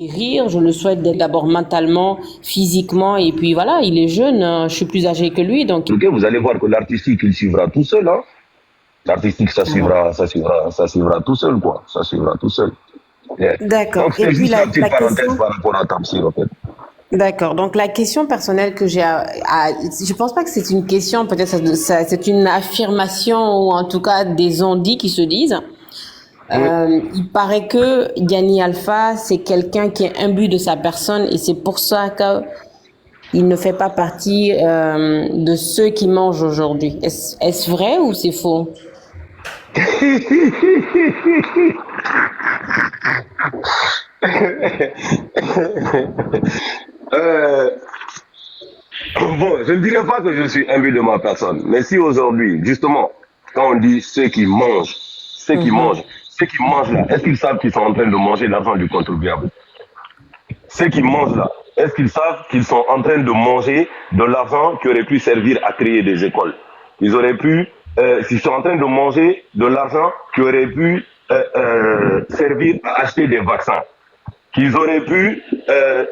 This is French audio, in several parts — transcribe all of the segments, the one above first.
guérir, je le souhaite d'abord mentalement, physiquement, et puis voilà, il est jeune, je suis plus âgée que lui, donc... Ok, vous allez voir que l'artistique, il suivra tout seul, hein. L'artistique, ça suivra tout seul, quoi. Ça suivra tout seul. Yeah. D'accord. Donc, Et c'est puis juste la petite la parenthèse question... par rapport à Tamsir, en fait. D'accord. Donc la question personnelle que j'ai, je pense pas que c'est une question, peut-être c'est une affirmation ou en tout cas des on-dit qui se disent. Oui. Il paraît que Yanni Alpha, c'est quelqu'un qui est imbu de sa personne et c'est pour ça qu'il ne fait pas partie de ceux qui mangent aujourd'hui. Est-ce vrai ou c'est faux? Euh, bon, je ne dirais pas que je suis imbu de ma personne, mais si aujourd'hui, justement, quand on dit Mhm. ceux qui mangent là, est-ce qu'ils savent qu'ils sont en train de manger l'argent du contribuable? Ceux qui mangent là, est-ce qu'ils savent qu'ils sont en train de manger de l'argent qui aurait pu servir à créer des écoles? Ils auraient pu, s'ils sont en train de manger de l'argent qui aurait pu servir à acheter des vaccins, qu'ils auraient pu,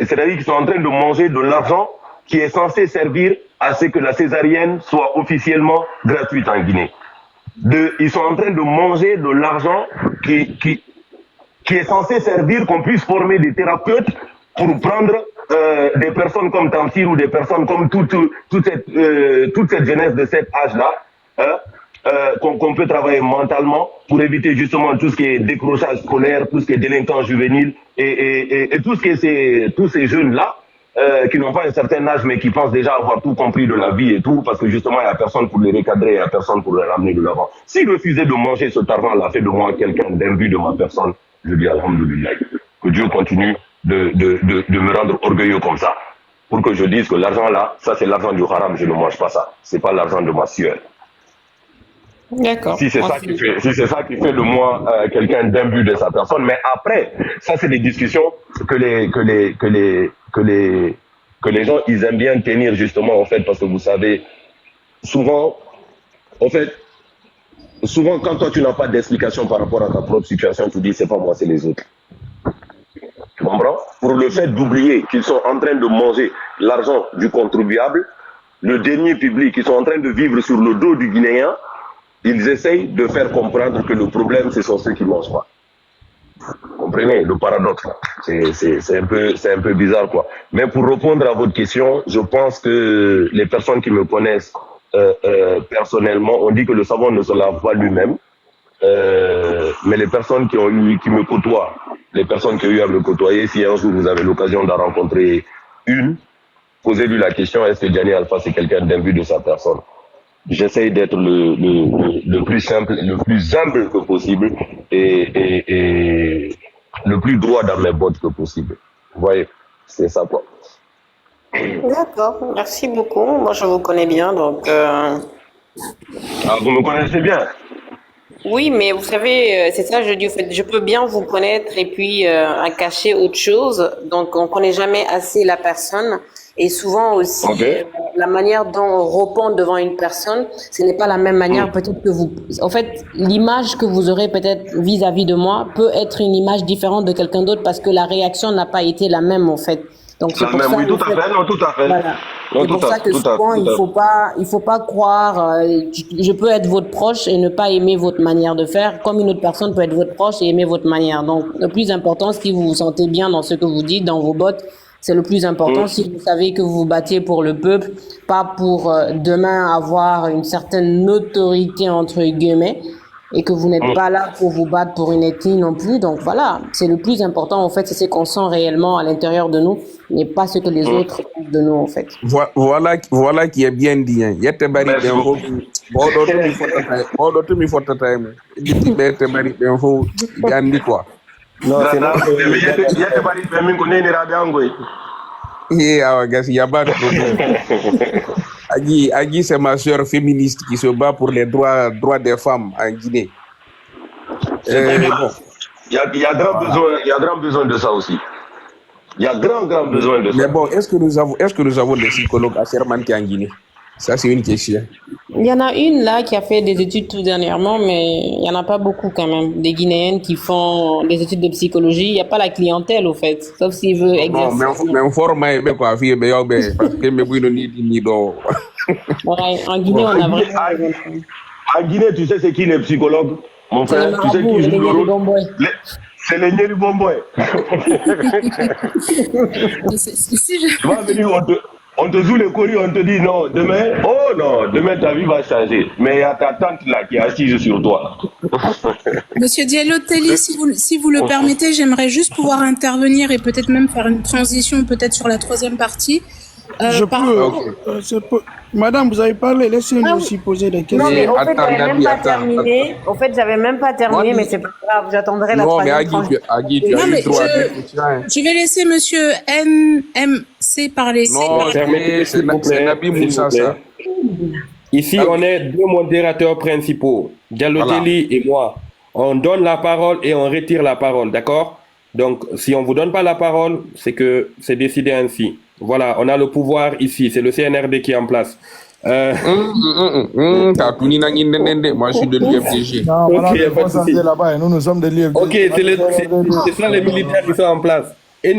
c'est-à-dire qu'ils sont en train de manger de l'argent qui est censé servir à ce que la césarienne soit officiellement gratuite en Guinée. Ils sont en train de manger de l'argent qui est censé servir qu'on puisse former des thérapeutes pour prendre des personnes comme Tamsir ou des personnes comme toute cette jeunesse de cet âge-là, hein, qu'on peut travailler mentalement pour éviter justement tout ce qui est décrochage scolaire, tout ce qui est délinquance juvénile et tout ce qui est tous ces jeunes-là qui n'ont pas un certain âge mais qui pensent déjà avoir tout compris de la vie et tout parce que justement il n'y a personne pour les recadrer, il n'y a personne pour les ramener de l'avant. S'ils refusaient de manger cet argent-là, fait de moi quelqu'un d'imbu de ma personne, je dis alhamdoulilah. Que Dieu continue de me rendre orgueilleux comme ça. Pour que je dise que l'argent là, ça c'est l'argent du haram, je ne mange pas ça. C'est pas l'argent de ma sueur. D'accord. Si c'est ça qui fait, si c'est ça qui fait de moi quelqu'un d'imbu de sa personne, mais après, ça c'est des discussions que les gens ils aiment bien tenir justement en fait parce que vous savez souvent en fait souvent quand toi tu n'as pas d'explication par rapport à ta propre situation, tu dis c'est pas moi c'est les autres. Tu comprends? Pour le fait d'oublier qu'ils sont en train de manger l'argent du contribuable, le dernier public, ils sont en train de vivre sur le dos du Guinéen, ils essayent de faire comprendre que le problème, ce sont ceux qui ne mangent pas. Vous comprenez le paradoxe là? C'est un peu bizarre quoi. Mais pour répondre à votre question, je pense que les personnes qui me connaissent personnellement ont dit que le savon ne se lave pas lui-même. Mais les personnes qui me côtoient, les personnes qui ont eu à me côtoyer, si un jour vous avez l'occasion d'en rencontrer une, posez-lui la question, est-ce que Gianni Alpha c'est quelqu'un d'imbu de sa personne? J'essaye d'être le plus simple, le plus humble que possible et le plus droit dans mes bottes que possible. Vous voyez, c'est ça quoi. D'accord, merci beaucoup. Moi, je vous connais bien, donc... Ah, vous me connaissez bien? Oui, mais vous savez, c'est ça, je dis, en fait, je peux bien vous connaître et puis à cacher autre chose. Donc, on connaît jamais assez la personne. Et souvent Ok. aussi, la manière dont on répond devant une personne, ce n'est pas la même manière peut-être que vous... En fait, l'image que vous aurez peut-être vis-à-vis de moi peut être une image différente de quelqu'un d'autre parce que la réaction n'a pas été la même, en fait. Donc, c'est La pour même, ça, oui, en tout à fait, fait, non, tout à fait. voilà. Non, C'est pour ça que souvent, il faut pas croire, je peux être votre proche et ne pas aimer votre manière de faire, comme une autre personne peut être votre proche et aimer votre manière. Donc, le plus important, si vous vous sentez bien dans ce que vous dites, dans vos bottes, c'est le plus important. Si vous savez que vous vous battez pour le peuple, pas pour demain avoir une certaine notoriété, entre guillemets, et que vous n'êtes pas là pour vous battre pour une ethnie non plus. Donc voilà, c'est le plus important en fait, c'est ce qu'on sent réellement à l'intérieur de nous, mais pas ce que les autres pensent de nous en fait. Voilà qui est bien dit. Hein. Yete bari Merci ben fo beaucoup. bodo to mi fota time. Diti bete bari ben fo gandi quoi. Non, c'est Grata, notre. yete bari pemin ko neni rabi angoy. Et gas y a pas de problème. Agi c'est ma sœur féministe qui se bat pour les droits des femmes en Guinée. C'est très bien. Bon, Il y a grand besoin de ça aussi. Il y a grand besoin de mais ça. bon, est-ce que nous avons des psychologues à Sherman qui en Guinée? Ça, c'est une question. Il y en a une là qui a fait des études tout dernièrement, mais il n'y en a pas beaucoup quand même. Des Guinéennes qui font des études de psychologie. Il n'y a pas la clientèle au fait, sauf s'il veut Non, exercer. mais en forme, quoi, fille, mais parce que me bouille ni do. Ouais, en Guinée, on a vraiment besoin de ça. En Guinée, tu sais c'est qui les psychologues, mon C'est les frère? Tu sais marabouts, qui les joue le Nyeri rôle? Bomboy. C'est les Nyeri Bomboy. Si je... Tu vas venir, on te joue le courrier, on te dit non, demain ta vie va changer. Mais il y a ta tante là qui est assise sur toi. Monsieur Diallo Telly, si vous le permettez, j'aimerais juste pouvoir intervenir et peut-être même faire une transition peut-être sur la troisième partie. Madame, vous avez parlé, laissez-nous aussi poser des questions. Non, mais au fait, Attends, j'avais même pas attends. terminé. Au fait, j'avais même pas terminé, mais c'est pas grave. J'attendrai la Non, mais troisième tranche. Agui, tu Non, as eu mais le droit à deux questions. je vais laisser Monsieur NMC parler. Non, Permettez, c'est s'il vous plaît, Nabi s'il vous Moussa, plaît. ça. Ici, on est deux modérateurs principaux, Diallo Voilà. Telly et moi. On donne la parole et on retire la parole, d'accord? Donc, si on vous donne pas la parole, c'est que c'est décidé ainsi. Voilà, on a le pouvoir ici, c'est le CNRD qui est en place. T'as tout ni nangin nende. Moi, je suis de l'UFDG. Non, Ok, voilà, y a pas de souci. là-bas, et nous sommes des livres. Ok, c'est ça les militaires qui sont en place.